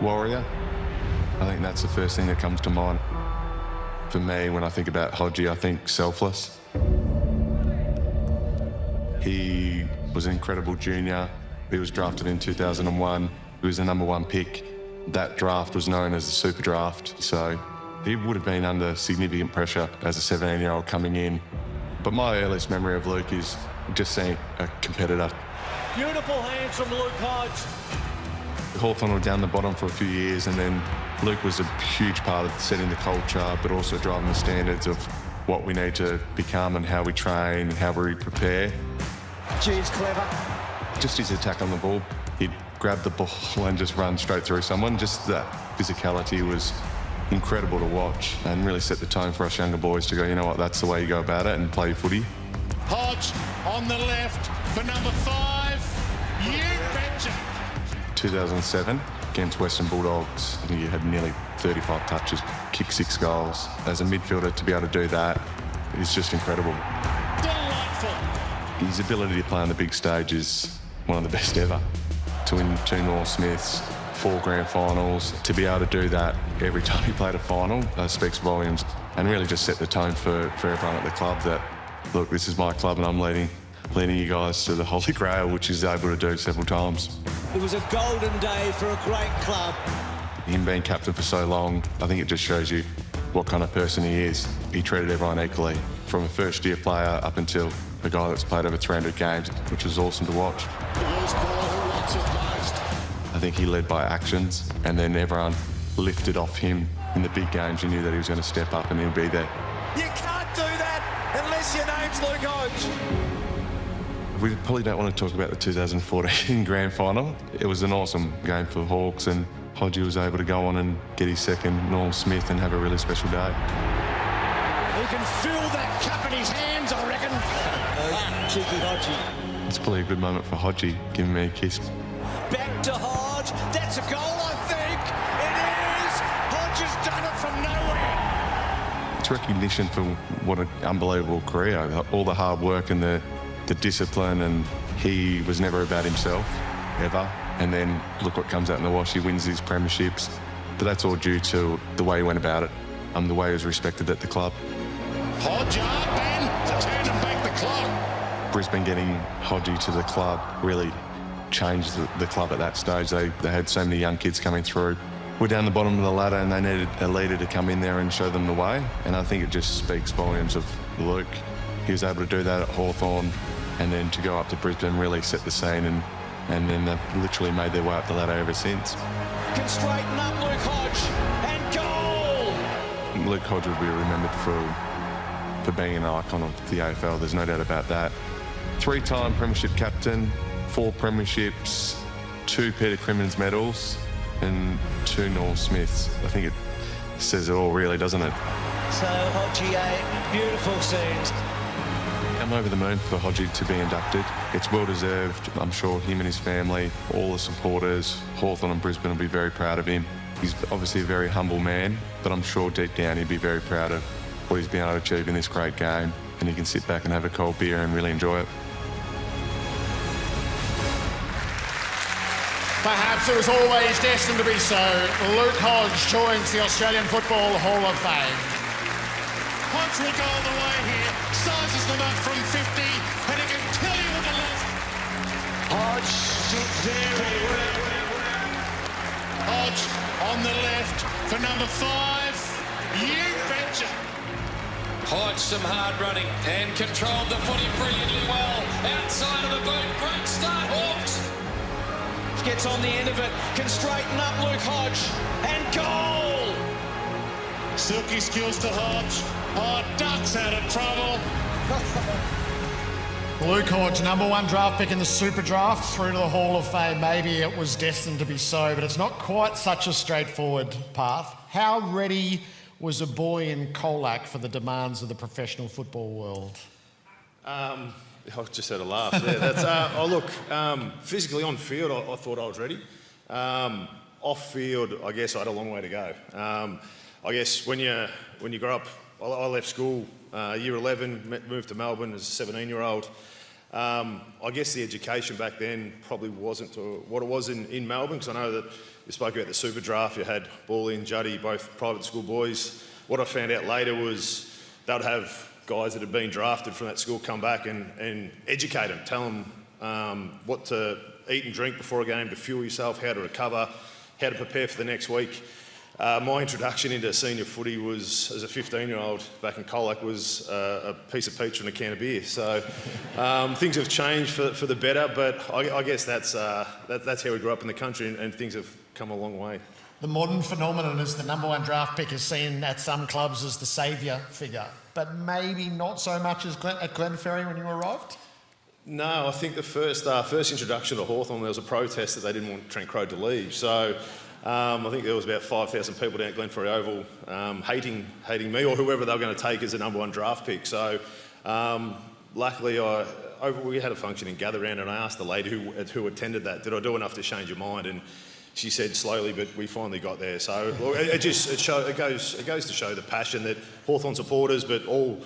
warrior. I think that's the first thing that comes to mind. For me, when I think about Hodgie, I think selfless. He was an incredible junior. He was drafted in 2001. He was the #1 pick. That draft was known as the Super Draft, so he would have been under significant pressure as a 17-year-old coming in. But my earliest memory of Luke is just seeing a competitor. Beautiful hands from Luke Hodge. Hawthorn were down the bottom for a few years, and then Luke was a huge part of setting the culture, but also driving the standards of what we need to become and how we train, how we prepare. Geez, clever. Just his attack on the ball. He'd grab the ball and just run straight through someone. Just that physicality was incredible to watch and really set the tone for us younger boys to go, you know what, that's the way you go about it and play footy. Hodge on the left for #5. You betcha. 2007 against Western Bulldogs, I think he had nearly 35 touches, kicked 6 goals. As a midfielder, to be able to do that is just incredible. Delightful. His ability to play on the big stage is one of the best ever. To win 2 Norm Smiths, 4 grand finals, to be able to do that every time he played a final speaks volumes, and really just set the tone for everyone at the club that, look, this is my club and I'm leading you guys to the Holy Grail, which he's able to do several times. It was a golden day for a great club. Him being captain for so long, I think it just shows you what kind of person he is. He treated everyone equally, from a first-year player up until a guy that's played over 300 games, which was awesome to watch. I think he led by actions, and then everyone lifted off him in the big games. You knew that he was going to step up and he'll be there. You can't do that unless your name's Luke Hodge. We probably don't want to talk about the 2014 grand final. It was an awesome game for Hawks, and Hodgie was able to go on and get his second Norm Smith and have a really special day. He can feel that cup in his hands, I reckon. Cheeky Hodgie. It's probably a good moment for Hodgie, giving me a kiss. Back to Hodge. That's a goal, I think. It is. Hodge has done it from nowhere. It's recognition for what an unbelievable career. All the hard work and the discipline, and he was never about himself, ever. And then look what comes out in the wash. He wins these premierships. But that's all due to the way he went about it, the way he was respected at the club. Hodge up and turning back the clock. Brisbane getting Hodgie to the club really changed the club at that stage. They had so many young kids coming through. We're down the bottom of the ladder and they needed a leader to come in there and show them the way. And I think it just speaks volumes of Luke. He was able to do that at Hawthorn, and then to go up to Brisbane, really set the scene, and then they've literally made their way up the ladder ever since. Can straighten up Luke Hodge and goal! Luke Hodge will be remembered for being an icon of the AFL, there's no doubt about that. 3-time premiership captain, 4 premierships, 2 Peter Crimmins medals, and 2 Norm Smiths. I think it says it all, really, doesn't it? So Hodgie, beautiful scenes. I'm over the moon for Hodgie to be inducted. It's well deserved. I'm sure him and his family, all the supporters, Hawthorn and Brisbane will be very proud of him. He's obviously a very humble man, but I'm sure deep down he'd be very proud of what he's been able to achieve in this great game, and he can sit back and have a cold beer and really enjoy it. Perhaps it was always destined to be so. Luke Hodge joins the Australian Football Hall of Fame. Hodge will go all the way here, sizes them up from 50, and he can tell you what the left. Hodge, very well. Hodge on the left for #5. You betcha. Hodge, some hard running and controlled the footy brilliantly well. Outside of the boot, great start, Hawks. Gets on the end of it, can straighten up Luke Hodge and goal! Silky skills to Hodge. Oh, Ducks out of trouble. Luke Hodge, #1 draft pick in the Super Draft, through to the Hall of Fame. Maybe it was destined to be so, but it's not quite such a straightforward path. How ready was a boy in Colac for the demands of the professional football world? I just had a laugh there. That's, physically on field, I thought I was ready. Off field, I guess I had a long way to go. I guess when you grow up, I left school year 11, moved to Melbourne as a 17-year-old. I guess the education back then probably wasn't to what it was in Melbourne, because I know that you spoke about the super draft. You had Bally and Juddy, both private school boys. What I found out later was they'd have guys that had been drafted from that school come back and educate them, tell them what to eat and drink before a game to fuel yourself, how to recover, how to prepare for the next week. My introduction into senior footy was, as a 15-year-old back in Colac, was a piece of pizza and a can of beer. So things have changed for the better, but I guess that's how we grew up in the country, and things have come a long way. The modern phenomenon is the number one draft pick is seen at some clubs as the saviour figure, but maybe not so much as at Glenferrie when you arrived? No, I think the first introduction to Hawthorn, there was a protest that they didn't want Trent Croad to leave. So I think there was about 5,000 people down at Glenferrie Oval hating me or whoever they were going to take as the number one draft pick. So luckily we had a function in Gather Round, and I asked the lady who attended that, did I do enough to change your mind? And she said slowly, but we finally got there. So it goes to show the passion that Hawthorn supporters, but all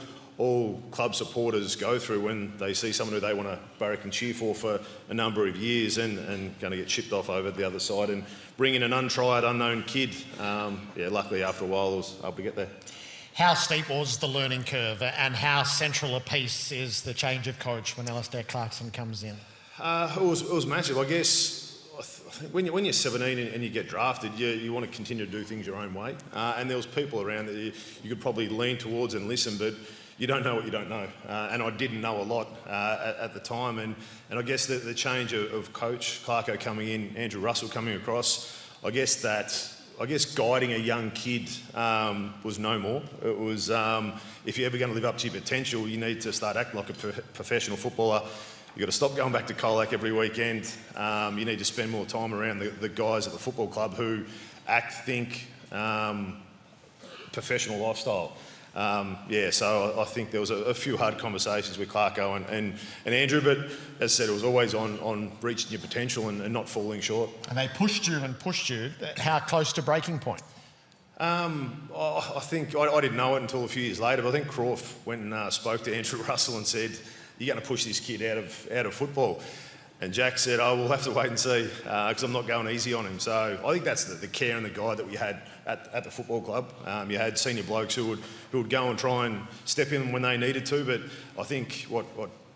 club supporters go through when they see someone who they want to barrack and cheer for a number of years and going to get shipped off over the other side and bring in an untried, unknown kid. Luckily after a while I was able to get there. How steep was the learning curve, and how central a piece is the change of coach when Alistair Clarkson comes in? It was massive. I guess I think when you're 17 and you get drafted, you want to continue to do things your own way. And there was people around that you could probably lean towards and listen, but you don't know what you don't know. And I didn't know a lot at the time. And I guess the change of coach, Clarko coming in, Andrew Russell coming across, I guess guiding a young kid was no more. It was, if you're ever going to live up to your potential, you need to start acting like a professional footballer. You've got to stop going back to Colac every weekend. You need to spend more time around the guys at the football club who think professional lifestyle. So I think there was a few hard conversations with Clarko and Andrew, but as I said, it was always on reaching your potential and not falling short. And they pushed you. How close to breaking point? I think I didn't know it until a few years later, but I think Croft went and spoke to Andrew Russell and said, "You're going to push this kid out of football." And Jack said, "Oh, we'll have to wait and see, because I'm not going easy on him." So I think that's the care and the guide that we had at the football club. You had senior blokes who would go and try and step in when they needed to, but I think what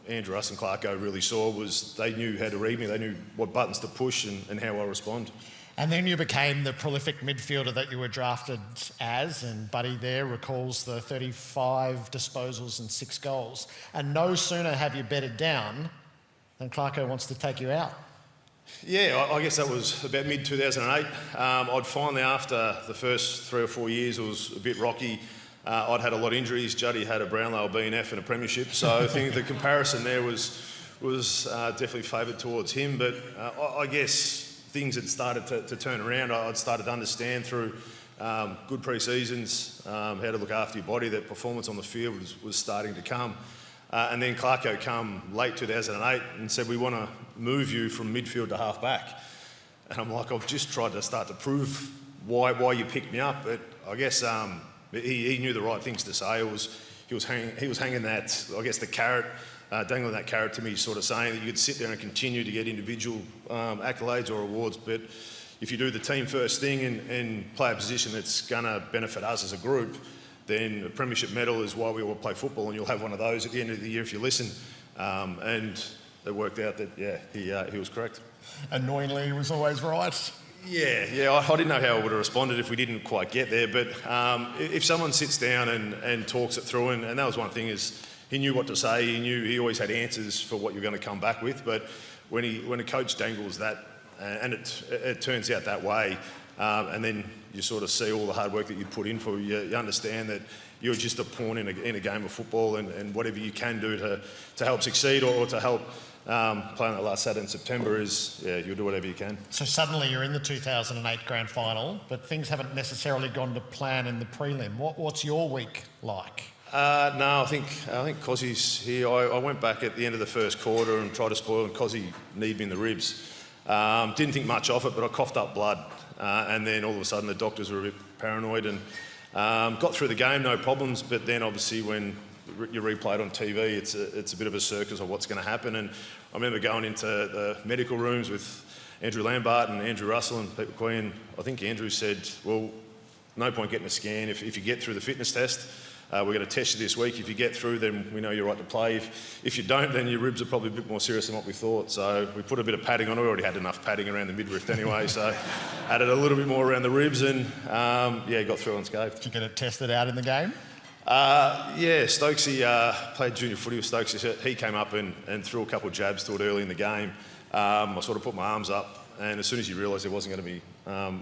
Andrew Russell and Clarko really saw was they knew how to read me, they knew what buttons to push and how I respond. And then you became the prolific midfielder that you were drafted as, and Buddy there recalls the 35 disposals and 6 goals. And no sooner have you bedded down than Clarko wants to take you out. Yeah, I guess that was about mid-2008. I'd finally, after the first 3 or 4 years, it was a bit rocky. I'd had a lot of injuries. Juddy had a Brownlow, a BNF and a premiership. So I think the comparison there was definitely favoured towards him. But I guess things had started to turn around. I'd started to understand through good pre-seasons how to look after your body, that performance on the field was starting to come. And then Clarko come late 2008 and said, "We want to move you from midfield to half back." And I'm like, "I've just tried to start to prove why you picked me up." But I guess he knew the right things to say. He was hanging that, I guess, the carrot, dangling that carrot to me, sort of saying that you could sit there and continue to get individual accolades or awards, but if you do the team first thing and play a position that's going to benefit us as a group, then a premiership medal is why we all play football, and you'll have one of those at the end of the year if you listen. And it worked out that, he was correct. Annoyingly, he was always right. Yeah, I didn't know how I would have responded if we didn't quite get there, but if someone sits down and talks it through, and that was one thing, is he knew what to say, he always had answers for what you're going to come back with, but when a coach dangles that, and it turns out that way, and then you sort of see all the hard work that you put in for you understand that you're just a pawn in a game of football, and whatever you can do to help succeed or to help playing that last Saturday in September you'll do whatever you can. So suddenly you're in the 2008 grand final, but things haven't necessarily gone to plan in the prelim. What's your week like? No, I think Cossie's here. I went back at the end of the first quarter and tried to spoil, and Cossie kneed me in the ribs. Didn't think much of it, but I coughed up blood. And then all of a sudden the doctors were a bit paranoid and got through the game, no problems. But then obviously when you replay it on TV, it's a bit of a circus of what's going to happen. And I remember going into the medical rooms with Andrew Lambert and Andrew Russell and Pete McQueen, and I think Andrew said, well, no point getting a scan. If you get through the fitness test, we're going to test you this week. If you get through, then we know you're right to play. If you don't, then your ribs are probably a bit more serious than what we thought. So we put a bit of padding on. We already had enough padding around the midriff anyway, so added a little bit more around the ribs and, got through unscathed. Did you get it tested out in the game? Stokesy played junior footy with Stokesy. He came up and threw a couple of jabs to it early in the game. I sort of put my arms up, and as soon as he realised there wasn't going to be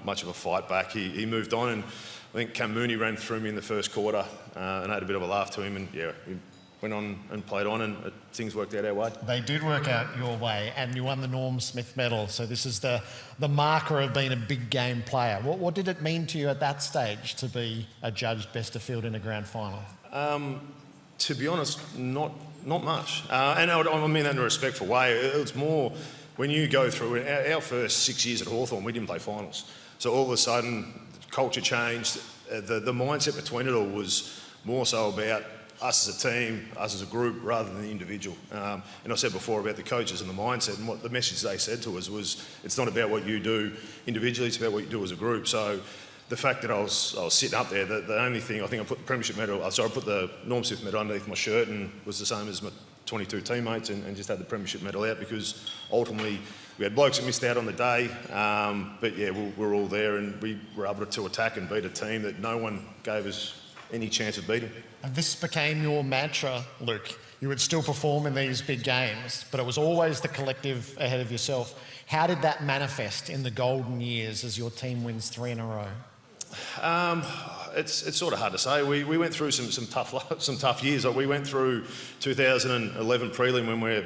much of a fight back, he moved on, and I think Cam Mooney ran through me in the first quarter, and I had a bit of a laugh to him, and we went on and played on, and things worked out our way. They did work out your way, and you won the Norm Smith medal, so this is the marker of being a big game player. What did it mean to you at that stage to be adjudged best of field in a grand final? To be honest, not much. And I mean that in a respectful way. It was more when you go through our first 6 years at Hawthorn, we didn't play finals. So all of a sudden, culture changed. The mindset between it all was more so about us as a team, us as a group, rather than the individual. And I said before about the coaches and the mindset, and what the message they said to us was, it's not about what you do individually, it's about what you do as a group. So the fact that I was sitting up there, the only thing, I think I put the premiership medal, I put the Norm Smith medal underneath my shirt and was the same as my 22 teammates and just had the premiership medal out because ultimately we had blokes that missed out on the day, but yeah, we're all there and we were able to attack and beat a team that no one gave us any chance of beating. And this became your mantra, Luke. You would still perform in these big games, but it was always the collective ahead of yourself. How did that manifest in the golden years as your team wins 3 in a row? It's sort of hard to say. We went through some tough years. Like we went through 2011 prelim when we're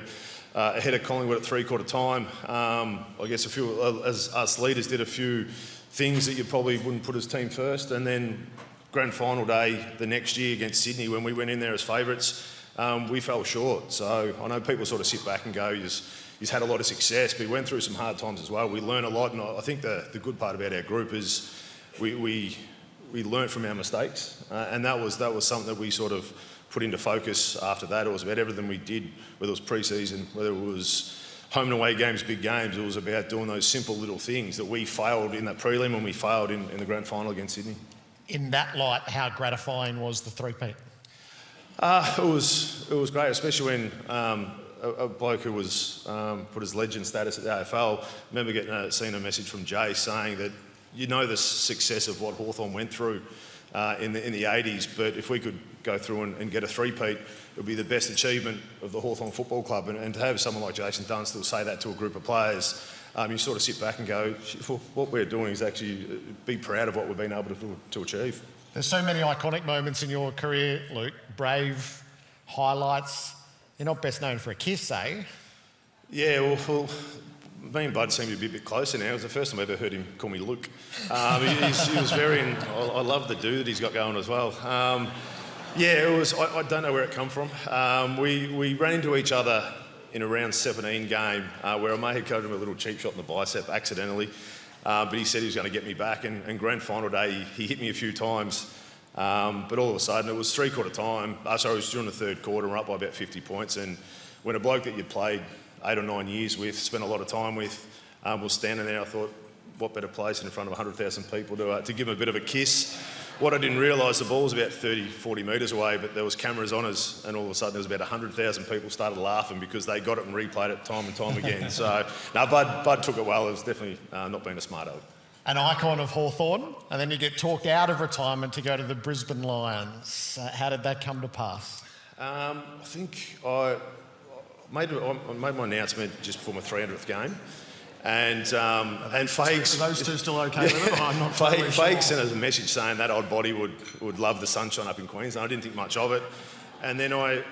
ahead of Collingwood at 3/4 time. I guess a few, as us leaders, did a few things that you probably wouldn't put as team first. And then grand final day the next year against Sydney, when we went in there as favourites, we fell short. So I know people sort of sit back and go, he's had a lot of success, but he went through some hard times as well. We learned a lot, and I think the good part about our group is we learnt from our mistakes, and that was something that we sort of put into focus after that. It was about everything we did, whether it was pre-season, whether it was home and away games, big games. It was about doing those simple little things that we failed in that prelim and we failed in the grand final against Sydney. In that light, how gratifying was the three-peat? It was great, especially when a bloke who was put his legend status at the AFL. I remember seeing a message from Jay saying that the success of what Hawthorn went through in the 80s, but if we could go through and get a three-peat, it would be the best achievement of the Hawthorn Football Club. And to have someone like Jason Dunstall say that to a group of players, you sort of sit back and go, what we're doing is actually be proud of what we've been able to achieve. There's so many iconic moments in your career, Luke. Brave, highlights. You're not best known for a kiss, eh? Yeah, well, me and Bud seem to be a bit closer now. It was the first time I ever heard him call me Luke. He was very... I love the do that he's got going as well. It was... I don't know where it come from. We ran into each other in a round 17 game where I may have cut him a little cheap shot in the bicep accidentally, but he said he was going to get me back, and grand final day he hit me a few times, but all of a sudden it was 3/4 time. It was during the third quarter, we're up by about 50 points, and when a bloke that you'd played 8 or 9 years with, spent a lot of time with, was standing there, I thought, what better place in front of 100,000 people to give him a bit of a kiss. What I didn't realise, the ball was about 30, 40 metres away, but there was cameras on us, and all of a sudden there was about 100,000 people started laughing because they got it and replayed it time and time again. So, no, Bud took it well. It was definitely not being a smart aleck. An icon of Hawthorn, and then you get talked out of retirement to go to the Brisbane Lions. How did that come to pass? I think I made my announcement just before my 300th game. And Fags... Are those two still okay with it? I'm not totally sure. Fags sent us a message saying that old body would love the sunshine up in Queensland. I didn't think much of it. And then I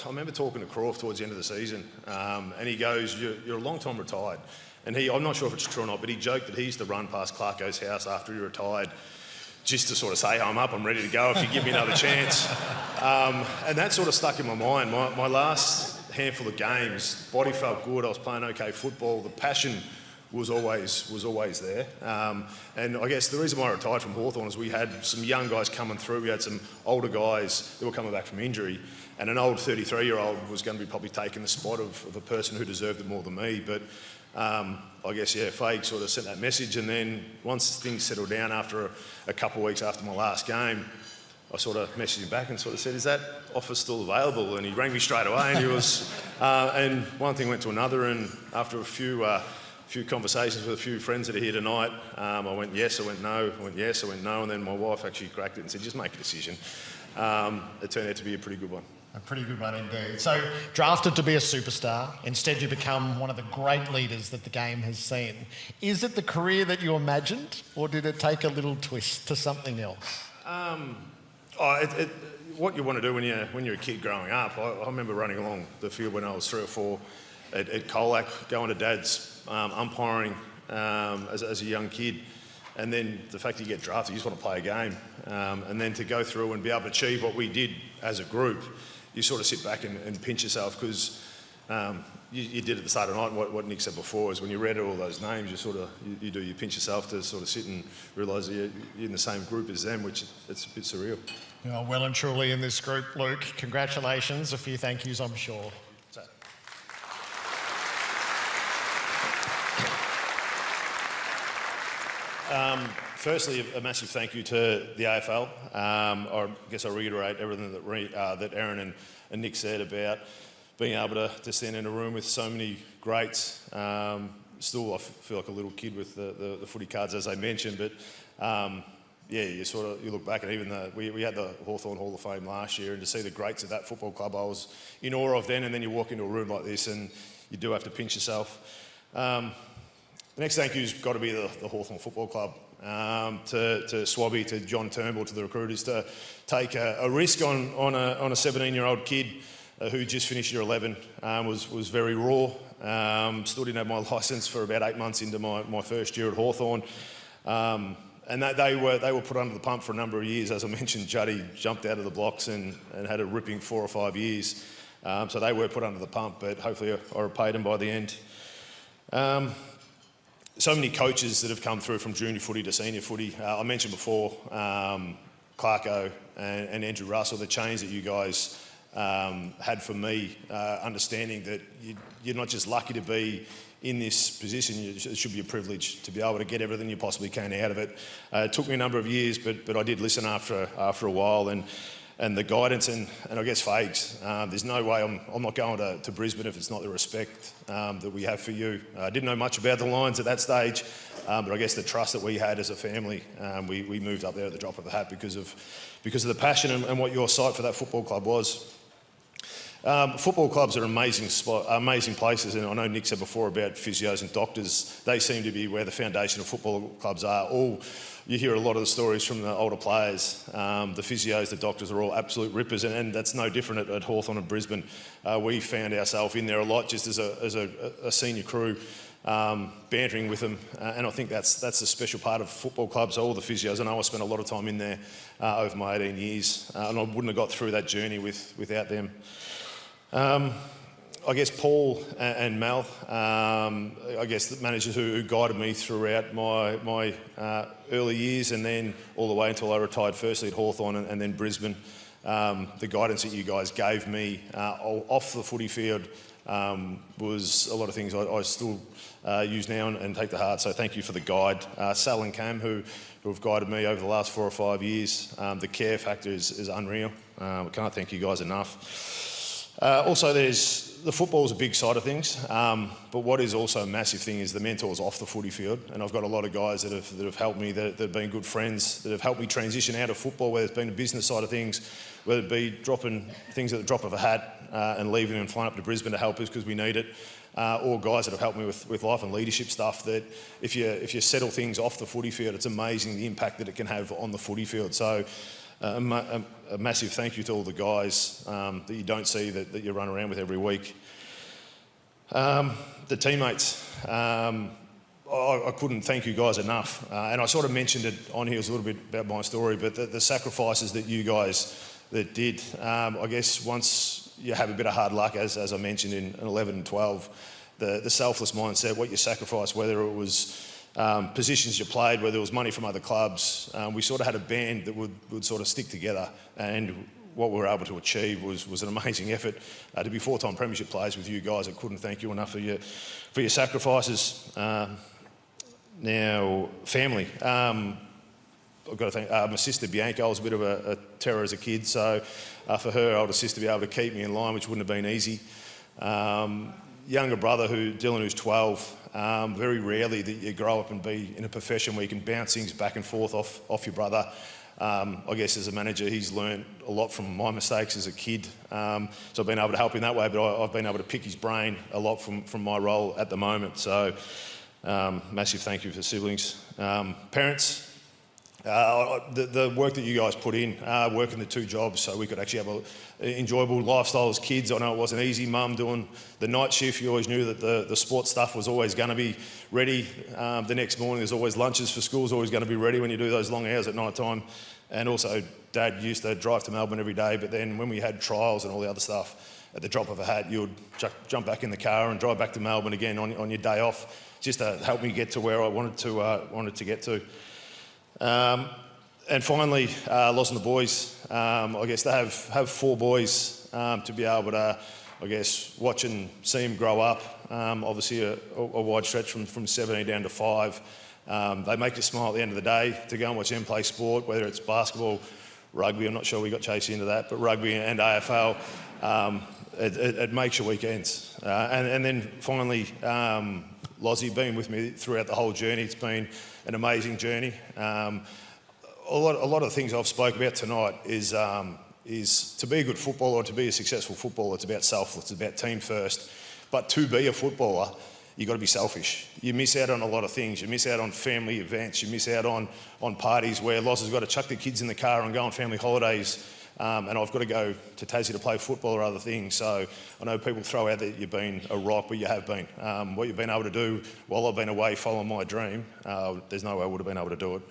remember talking to Croft towards the end of the season, and he goes, you're a long time retired. And I'm not sure if it's true or not, but he joked that he used to run past Clarko's house after he retired just to sort of say, I'm up, I'm ready to go if you give me another chance. And that sort of stuck in my mind. My last handful of games, body felt good, I was playing okay football, the passion was always there. And I guess the reason why I retired from Hawthorn is we had some young guys coming through. We had some older guys that were coming back from injury, and an old 33-year-old was going to be probably taking the spot of a person who deserved it more than me. But I guess, Fague sort of sent that message, and then once things settled down after a couple of weeks after my last game, I sort of messaged him back and sort of said, "Is that offer still available?" And he rang me straight away, and he was, and one thing went to another, and after a few conversations with a few friends that are here tonight, I went yes, I went no, I went yes, I went no, and then my wife actually cracked it and said, "Just make a decision." It turned out to be a pretty good one. A pretty good one indeed. So, drafted to be a superstar, instead you become one of the great leaders that the game has seen. Is it the career that you imagined, or did it take a little twist to something else? What you want to do when you're a kid growing up, I remember running along the field when I was 3 or 4 at Colac, going to Dad's umpiring as a young kid, and then the fact that you get drafted, you just want to play a game, and then to go through and be able to achieve what we did as a group, you sort of sit back and pinch yourself, because you did at the start of the night, what Nick said before, is when you read all those names, you pinch yourself to sort of sit and realise that you're in the same group as them, which it's a bit surreal. You're well and truly in this group, Luke. Congratulations. A few thank yous, I'm sure. Firstly, a massive thank you to the AFL. I guess I'll reiterate everything that Aaron and Nick said about being able to stand in a room with so many greats. Still, I feel like a little kid with the footy cards, as I mentioned, but you look back, and even we had the Hawthorn Hall of Fame last year, and to see the greats of that football club, I was in awe of then, and then you walk into a room like this and you do have to pinch yourself. The next thank you's got to be the Hawthorn Football Club, to Swabby, to John Turnbull, to the recruiters, to take a risk on a 17-year-old kid who just finished year 11, was very raw. Still didn't have my licence for about 8 months into my first year at Hawthorn. And they were put under the pump for a number of years. As I mentioned, Juddy jumped out of the blocks and had a ripping 4 or 5 years. So they were put under the pump, but hopefully I repaid them by the end. So many coaches that have come through from junior footy to senior footy. I mentioned before, Clarko and Andrew Russell, the change that you guys had for me, understanding that you're not just lucky to be in this position, it should be a privilege to be able to get everything you possibly can out of it. It took me a number of years, but I did listen after a while, and the guidance and I guess Fagues. There's no way I'm not going to Brisbane if it's not the respect that we have for you. I didn't know much about the Lions at that stage, but I guess the trust that we had as a family, we moved up there at the drop of a hat because of the passion and what your sight for that football club was. Football clubs are amazing places, and I know Nick said before about physios and doctors. They seem to be where the foundation of football clubs are. You hear a lot of the stories from the older players. The physios, the doctors are all absolute rippers, and that's no different at Hawthorn and Brisbane. We found ourselves in there a lot just as a senior crew, bantering with them, and I think that's the special part of football clubs. All the physios, I know I spent a lot of time in there over my 18 years, and I wouldn't have got through that journey without them. I guess Paul and Mal, I guess the managers who guided me throughout my early years, and then all the way until I retired, firstly at Hawthorn and then Brisbane. The guidance that you guys gave me off the footy field was a lot of things I still use now and take to heart. So thank you for the guide. Sal and Cam, who have guided me over the last 4 or 5 years. The care factor is unreal. I can't thank you guys enough. Also, the football is a big side of things, but what is also a massive thing is the mentors off the footy field. And I've got a lot of guys that have helped me, that have been good friends, that have helped me transition out of football, whether it's been a business side of things, whether it be dropping things at the drop of a hat and leaving and flying up to Brisbane to help us because we need it, or guys that have helped me with life and leadership stuff. That if you settle things off the footy field, it's amazing the impact that it can have on the footy field. So. A massive thank you to all the guys that you don't see that you run around with every week. The teammates, I couldn't thank you guys enough. And I sort of mentioned it on here, a little bit about my story, but the sacrifices that you guys that did, I guess once you have a bit of hard luck, as I mentioned in 11 and 12, the selfless mindset, what you sacrificed, whether it was positions you played, whether it was money from other clubs. We sort of had a band that would sort of stick together, and what we were able to achieve was an amazing effort. To be 4-time premiership players with you guys, I couldn't thank you enough for your sacrifices. Now, family. I've got to thank my sister Bianca. I was a bit of a terror as a kid, so for her older sister to be able to keep me in line, which wouldn't have been easy. Younger brother, Dylan, who's 12. Very rarely that you grow up and be in a profession where you can bounce things back and forth off your brother. I guess as a manager, he's learned a lot from my mistakes as a kid. So I've been able to help in that way, but I've been able to pick his brain a lot from my role at the moment. So massive thank you for siblings. Parents. The work that you guys put in, working the 2 jobs so we could actually have an enjoyable lifestyle as kids. I know it wasn't easy. Mum doing the night shift, you always knew that the sports stuff was always going to be ready. The next morning there's always lunches for school, always going to be ready when you do those long hours at night time. And also Dad used to drive to Melbourne every day, but then when we had trials and all the other stuff, at the drop of a hat you would jump back in the car and drive back to Melbourne again on your day off, just to help me get to where I wanted to get to. And finally, Loz and the boys. I guess to have 4 boys, to be able to, I guess, watch and see them grow up. Obviously a wide stretch from 17 down to 5. They make you smile at the end of the day to go and watch them play sport, whether it's basketball, rugby. I'm not sure we got chased into that, but rugby and AFL. It makes your weekends. And then finally, Lozzie, been with me throughout the whole journey. It's been an amazing journey. A lot of the things I've spoke about tonight is to be a good footballer, to be a successful footballer, it's about selfless, it's about team first. But to be a footballer, you've got to be selfish. You miss out on a lot of things. You miss out on family events. You miss out on parties where Loz has got to chuck the kids in the car and go on family holidays. And I've got to go to Tassie to play football or other things. So I know people throw out that you've been a rock, but you have been. What you've been able to do while I've been away following my dream, there's no way I would have been able to do it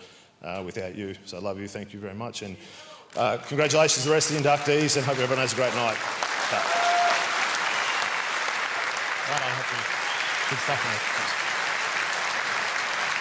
without you. So I love you, thank you very much. And congratulations to the rest of the inductees, and hope everyone has a great night. Good stuff, mate.